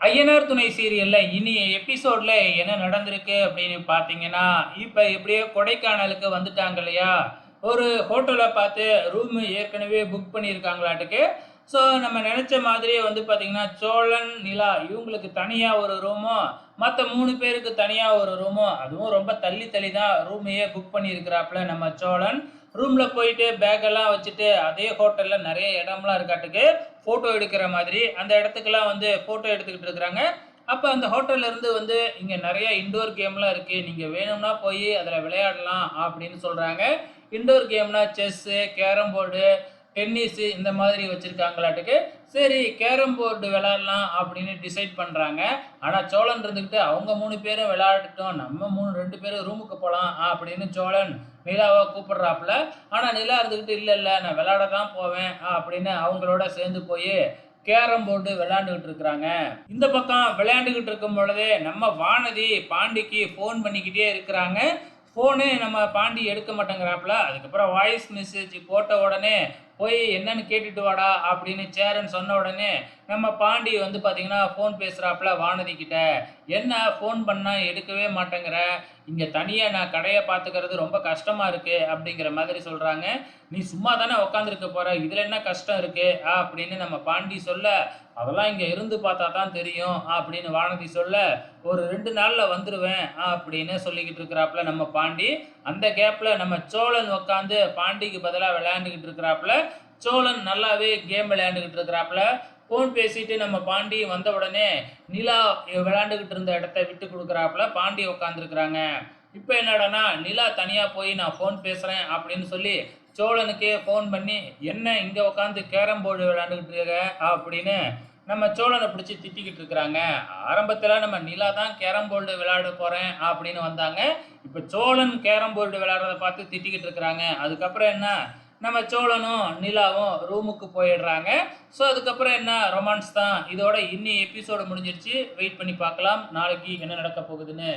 ஐயனார் துணை சீரியல்ல இனி எபிசோட்ல என்ன நடந்திருக்கு அப்படின்னு பார்த்தீங்கன்னா, இப்ப எப்படியோ கொடைக்கானலுக்கு வந்துட்டாங்க இல்லையா? ஒரு ஹோட்டல பார்த்து ரூம் ஏற்கனவே புக் பண்ணியிருக்காங்களாட்டுக்கு. ஸோ நம்ம நெனச்ச மாதிரியே வந்து பார்த்தீங்கன்னா, சோழன், நிலா இவங்களுக்கு தனியா ஒரு ரூமும், மத்த 3 பேருக்கு தனியா ஒரு ரூமும், அதுவும் ரொம்ப தள்ளி தள்ளி தான் ரூமையே புக் பண்ணியிருக்கிறாப்புல நம்ம சோழன். ரூம்ல போயிட்டு பேக்கெல்லாம் வச்சுட்டு அதே ஹோட்டல்ல நெறைய இடம்லாம் இருக்காட்டுக்கு. ஃபோட்டோ எடுக்கிற மாதிரி அந்த இடத்துக்கெல்லாம் வந்து ஃபோட்டோ எடுத்துக்கிட்டு இருக்கிறாங்க. அப்போ அந்த ஹோட்டல்ல இருந்து வந்து இங்கே நிறைய இன்டோர் கேம்லாம் இருக்குது, நீங்கள் வேணும்னா போய் அதில் விளையாடலாம் அப்படின்னு சொல்கிறாங்க. இன்டோர் கேம்னா செஸ்ஸு, கேரம் போர்டு, டென்னிஸு இந்த மாதிரி வச்சுருக்காங்களாட்டுக்கு. சரி கேரம் போர்டு விளையாடலாம் அப்படின்னு டிசைட் பண்ணுறாங்க. ஆனால் சோழன் இருந்துக்கிட்டு அவங்க 3 பேரும் விளையாடட்டும், நம்ம 2 பேரும் ரூமுக்கு போகலாம் அப்படின்னு சோழன் நிலாவை கூப்பிடுறாப்புல. ஆனால் நிலா இருந்துக்கிட்டு இல்லை இல்லை நான் விளையாட தான் போவேன் அப்படின்னு அவங்களோட சேர்ந்து போய் கேரம் போர்டு விளையாண்டுக்கிட்டு இருக்கிறாங்க. இந்த பக்கம் விளையாண்டுக்கிட்டு இருக்கும் பொழுதே நம்ம வானதி பாண்டிக்கு ஃபோன் பண்ணிக்கிட்டே இருக்கிறாங்க. ஃபோனு நம்ம பாண்டி எடுக்க மாட்டேங்கிறாப்புல. அதுக்கப்புறம் வாய்ஸ் மெசேஜ் போட்ட உடனே போய் என்னன்னு கேட்டுட்டு வாடா அப்படின்னு சேரன் சொன்ன உடனே நம்ம பாண்டி வந்து பார்த்தீங்கன்னா ஃபோன் பேசுகிறாப்புல வானதி கிட்ட. என்ன ஃபோன் பண்ணால் எடுக்கவே மாட்டேங்கிற, இங்கே தனியாக நான் கடையை பார்த்துக்கிறது ரொம்ப கஷ்டமாக இருக்குது அப்படிங்கிற மாதிரி சொல்கிறாங்க. நீ சும்மா தானே உக்காந்துருக்க போகிற, இதில் என்ன கஷ்டம் இருக்குது அப்படின்னு நம்ம பாண்டி சொல்ல, அதெல்லாம் இங்கே இருந்து பார்த்தா தான் தெரியும் அப்படின்னு வானதி சொல்ல, ஒரு 2 நாளில் வந்துடுவேன் அப்படின்னு சொல்லிக்கிட்டு இருக்கிறாப்புல நம்ம பாண்டி. அந்த கேப்பில் நம்ம சோழன் உட்காந்து பாண்டிக்கு பதிலாக விளையாண்டுக்கிட்டு இருக்கிறாப்புல. சோழன் நல்லாவே கேம் விளையாண்டுக்கிட்டு இருக்கிறாப்புல. ஃபோன் பேசிட்டு நம்ம பாண்டி வந்த உடனே நிலா விளையாண்டுக்கிட்டு இருந்த இடத்த விட்டு கொடுக்குறாப்புல. பாண்டி உட்காந்துருக்குறாங்க. இப்போ என்னடானா நிலா தனியாக போய் நான் ஃபோன் பேசுகிறேன் அப்படின்னு சொல்லி சோழனுக்கே ஃபோன் பண்ணி என்ன இங்கே உட்காந்து கேரம் போர்டு விளையாண்டுக்கிட்டு இருக்க அப்படின்னு நம்ம சோழனை பிடிச்சி திட்டிக்கிட்டு இருக்கிறாங்க. ஆரம்பத்தில் நம்ம நிலா தான் கேரம் போர்டு விளையாட போகிறேன் அப்படின்னு வந்தாங்க. இப்போ சோழன் கேரம் போர்டு விளையாடுறத பார்த்து திட்டிக்கிட்டு இருக்கிறாங்க. அதுக்கப்புறம் என்ன, நம்ம சோழனும் நிலாவும் ரூமுக்கு போயிடுறாங்க. ஸோ அதுக்கப்புறம் என்ன ரொமான்ஸ் தான். இதோட இன்னி எபிசோடு முடிஞ்சிருச்சு. வெயிட் பண்ணி பார்க்கலாம் நாளைக்கு என்ன நடக்க போகுதுன்னு.